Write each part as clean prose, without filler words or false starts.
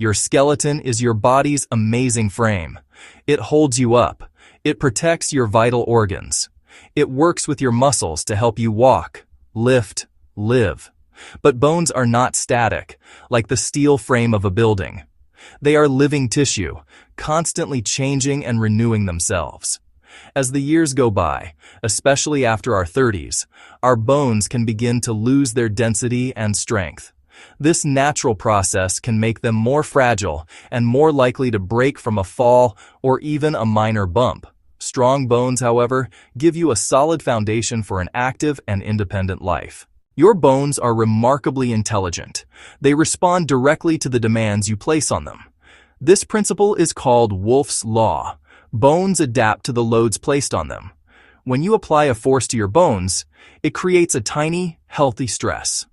Your skeleton is your body's amazing frame. It holds you up. It protects your vital organs. It works with your muscles to help you walk, lift, live. But bones are not static, like the steel frame of a building. They are living tissue, constantly changing and renewing themselves. As the years go by, especially after our 30s, our bones can begin to lose their density and strength. This natural process can make them more fragile and more likely to break from a fall or even a minor bump. Strong bones, however, give you a solid foundation for an active and independent life. Your bones are remarkably intelligent. They respond directly to the demands you place on them. This principle is called Wolff's Law. Bones adapt to the loads placed on them. When you apply a force to your bones, it creates a tiny, healthy stress.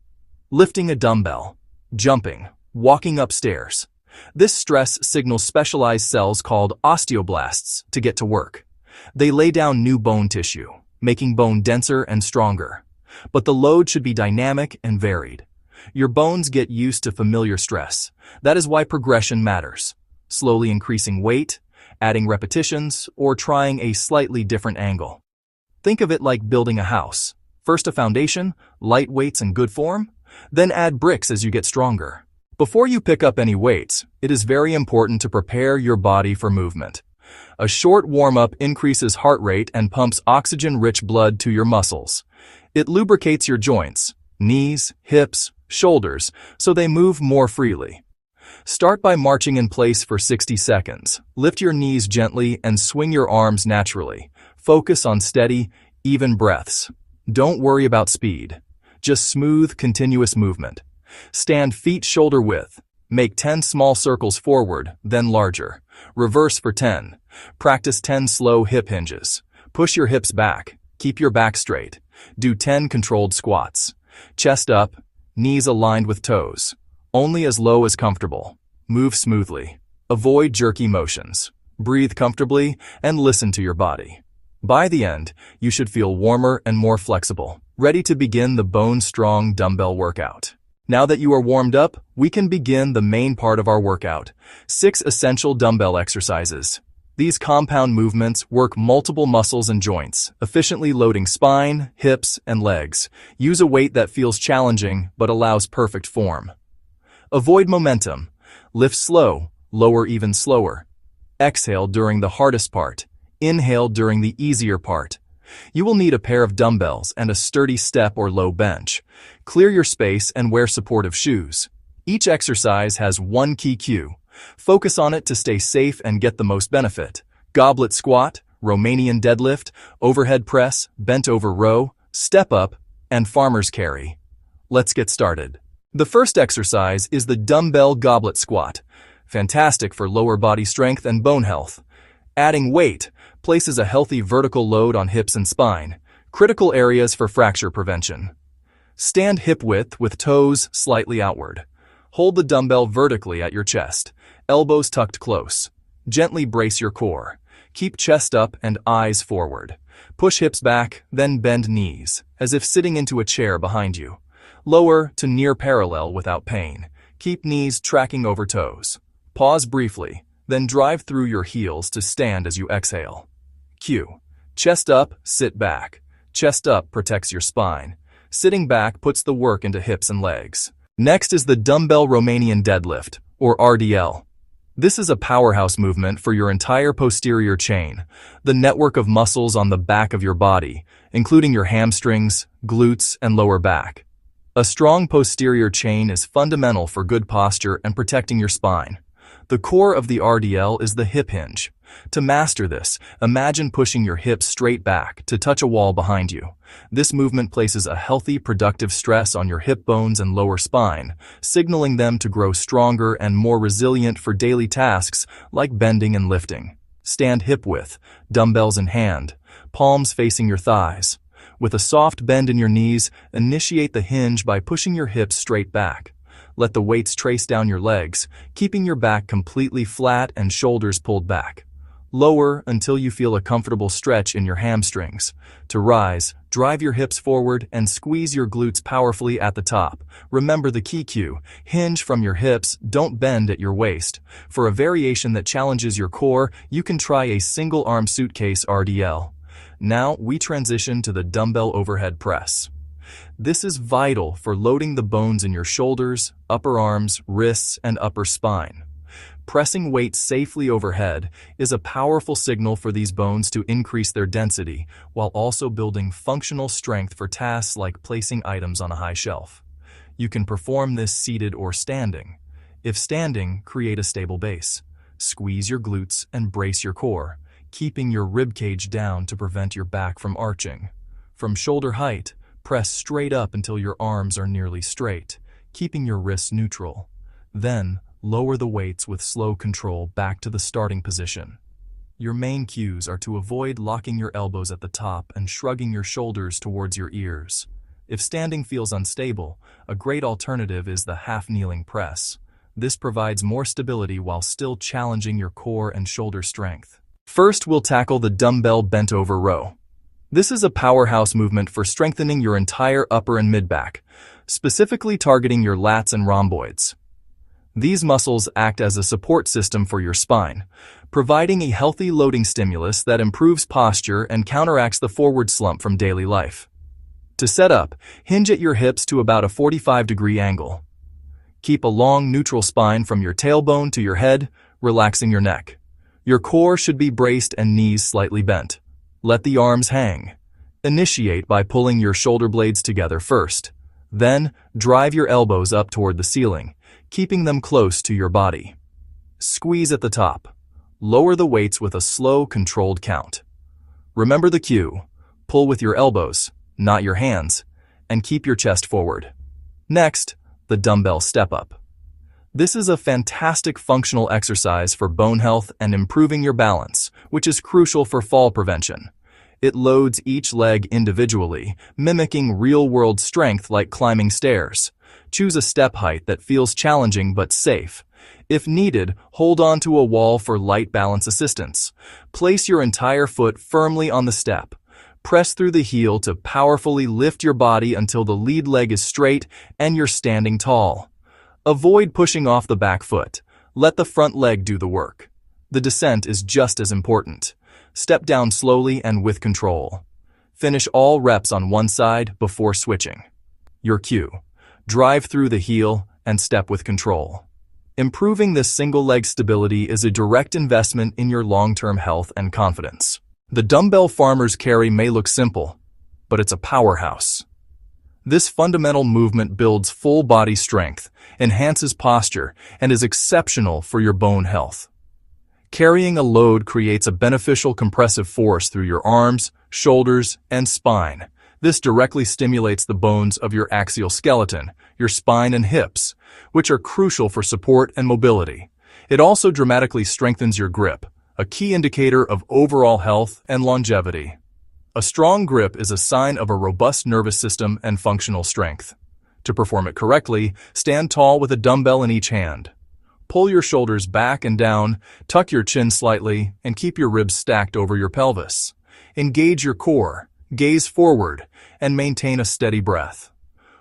Lifting a dumbbell, jumping, walking upstairs. This stress signals specialized cells called osteoblasts to get to work. They lay down new bone tissue, making bone denser and stronger. But the load should be dynamic and varied. Your bones get used to familiar stress. That is why progression matters. Slowly increasing weight, adding repetitions, or trying a slightly different angle. Think of it like building a house. First a foundation, light weights in good form, then add bricks as you get stronger. Before you pick up any weights, it is very important to prepare your body for movement. A short warm-up increases heart rate and pumps oxygen-rich blood to your muscles. It lubricates your joints, knees, hips, shoulders, so they move more freely. Start by marching in place for 60 seconds. Lift your knees gently and swing your arms naturally. Focus on steady, even breaths. Don't worry about speed. Just smooth, continuous movement. Stand feet shoulder width. Make 10 small circles forward, then larger. Reverse for 10. Practice 10 slow hip hinges. Push your hips back. Keep your back straight. Do 10 controlled squats. Chest up, knees aligned with toes. Only as low as comfortable. Move smoothly. Avoid jerky motions. Breathe comfortably and listen to your body. By the end, you should feel warmer and more flexible, ready to begin the bone-strong dumbbell workout. Now that you are warmed up, we can begin the main part of our workout. 6 essential dumbbell exercises. These compound movements work multiple muscles and joints, efficiently loading spine, hips, and legs. Use a weight that feels challenging but allows perfect form. Avoid momentum. Lift slow, lower even slower. Exhale during the hardest part. Inhale during the easier part. You will need a pair of dumbbells and a sturdy step or low bench. Clear your space and wear supportive shoes. Each exercise has one key cue. Focus on it to stay safe and get the most benefit. Goblet squat, Romanian deadlift, overhead press, bent over row, step up, and farmer's carry. Let's get started. The first exercise is the dumbbell goblet squat. Fantastic for lower body strength and bone health. Adding weight places a healthy vertical load on hips and spine, critical areas for fracture prevention. Stand hip width with toes slightly outward. Hold the dumbbell vertically at your chest, elbows tucked close. Gently brace your core. Keep chest up and eyes forward. Push hips back, then bend knees, as if sitting into a chair behind you. Lower to near parallel without pain. Keep knees tracking over toes. Pause briefly, then drive through your heels to stand as you exhale. Cue. Chest up, sit back. Chest up protects your spine. Sitting back puts the work into hips and legs. Next is the dumbbell Romanian deadlift, or RDL. This is a powerhouse movement for your entire posterior chain, the network of muscles on the back of your body, including your hamstrings, glutes, and lower back. A strong posterior chain is fundamental for good posture and protecting your spine. The core of the RDL is the hip hinge. To master this, imagine pushing your hips straight back to touch a wall behind you. This movement places a healthy, productive stress on your hip bones and lower spine, signaling them to grow stronger and more resilient for daily tasks like bending and lifting. Stand hip width, dumbbells in hand, palms facing your thighs. With a soft bend in your knees, initiate the hinge by pushing your hips straight back. Let the weights trace down your legs, keeping your back completely flat and shoulders pulled back. Lower until you feel a comfortable stretch in your hamstrings. To rise, Drive your hips forward and squeeze your glutes powerfully at the top. Remember the key cue: hinge from your hips, don't bend at your waist. For a variation that challenges your core, you can try a single-arm suitcase RDL. Now we transition to the dumbbell overhead press. This is vital for loading the bones in your shoulders, upper arms, wrists, and upper spine. Pressing weights safely overhead is a powerful signal for these bones to increase their density, while also building functional strength for tasks like placing items on a high shelf. You can perform this seated or standing. If standing, create a stable base. Squeeze your glutes and brace your core, keeping your ribcage down to prevent your back from arching. From shoulder height, press straight up until your arms are nearly straight, keeping your wrists neutral. Then, lower the weights with slow control back to the starting position. Your main cues are to avoid locking your elbows at the top and shrugging your shoulders towards your ears. If standing feels unstable, a great alternative is the half-kneeling press. This provides more stability while still challenging your core and shoulder strength. First, we'll tackle the dumbbell bent-over row. This is a powerhouse movement for strengthening your entire upper and mid-back, specifically targeting your lats and rhomboids. These muscles act as a support system for your spine, providing a healthy loading stimulus that improves posture and counteracts the forward slump from daily life. To set up, hinge at your hips to about a 45-degree angle. Keep a long, neutral spine from your tailbone to your head, relaxing your neck. Your core should be braced and knees slightly bent. Let the arms hang. Initiate by pulling your shoulder blades together first. Then, drive your elbows up toward the ceiling, keeping them close to your body. Squeeze at the top. Lower the weights with a slow, controlled count. Remember the cue: pull with your elbows, not your hands, and keep your chest forward. Next, the dumbbell step-up. This is a fantastic functional exercise for bone health and improving your balance, which is crucial for fall prevention. It loads each leg individually, mimicking real-world strength like climbing stairs. Choose a step height that feels challenging but safe. If needed, hold on to a wall for light balance assistance. Place your entire foot firmly on the step. Press through the heel to powerfully lift your body until the lead leg is straight and you're standing tall. Avoid pushing off the back foot. Let the front leg do the work. The descent is just as important. Step down slowly and with control. Finish all reps on one side before switching. Your cue: drive through the heel and step with control. Improving this single leg stability is a direct investment in your long-term health and confidence. The dumbbell farmer's carry may look simple, but it's a powerhouse. This fundamental movement builds full body strength, enhances posture, and is exceptional for your bone health. Carrying a load creates a beneficial compressive force through your arms, shoulders, and spine. This directly stimulates the bones of your axial skeleton, your spine and hips, which are crucial for support and mobility. It also dramatically strengthens your grip, a key indicator of overall health and longevity. A strong grip is a sign of a robust nervous system and functional strength. To perform it correctly, stand tall with a dumbbell in each hand. Pull your shoulders back and down, tuck your chin slightly, and keep your ribs stacked over your pelvis. Engage your core, gaze forward, and maintain a steady breath.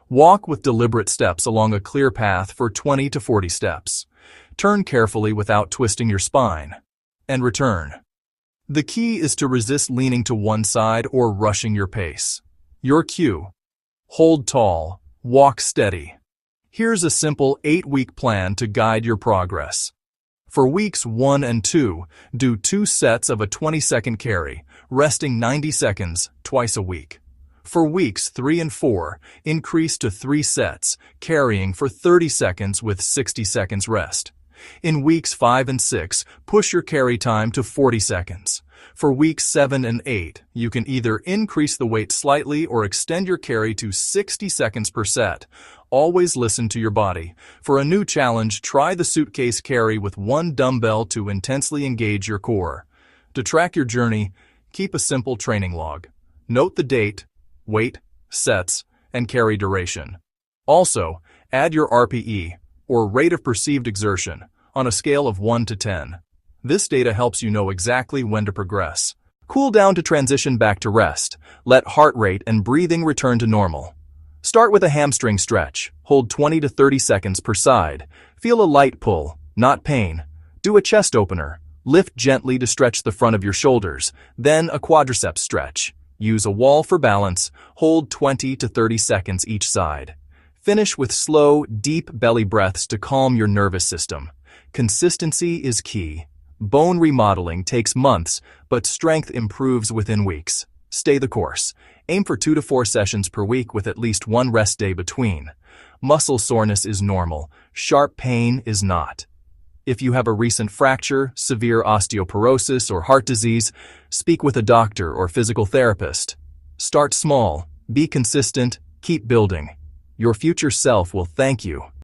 Walk with deliberate steps along a clear path for 20 to 40 steps. Turn carefully without twisting your spine. And return. The key is to resist leaning to one side or rushing your pace. Your cue: hold tall, walk steady. Here's a simple 8-week plan to guide your progress. For weeks 1 and 2, do 2 sets of a 20-second carry, resting 90 seconds twice a week. For weeks 3 and 4, increase to 3 sets, carrying for 30 seconds with 60 seconds rest. In weeks 5 and 6, push your carry time to 40 seconds. For weeks 7 and 8, you can either increase the weight slightly or extend your carry to 60 seconds per set. Always listen to your body. For a new challenge, try the suitcase carry with 1 dumbbell to intensely engage your core. To track your journey, keep a simple training log. Note the date, weight, sets, and carry duration. Also, add your RPE, or rate of perceived exertion, on a scale of 1 to 10. This data helps you know exactly when to progress. Cool down to transition back to rest. Let heart rate and breathing return to normal. Start with a hamstring stretch. Hold 20 to 30 seconds per side. Feel a light pull, not pain. Do a chest opener. Lift gently to stretch the front of your shoulders, then a quadriceps stretch. Use a wall for balance. Hold 20 to 30 seconds each side. Finish with slow, deep belly breaths to calm your nervous system. Consistency is key. Bone remodeling takes months, but strength improves within weeks. Stay the course. Aim for 2 to 4 sessions per week with at least one rest day between. Muscle soreness is normal. Sharp pain is not. If you have a recent fracture, severe osteoporosis, or heart disease, speak with a doctor or physical therapist. Start small, be consistent, keep building. Your future self will thank you.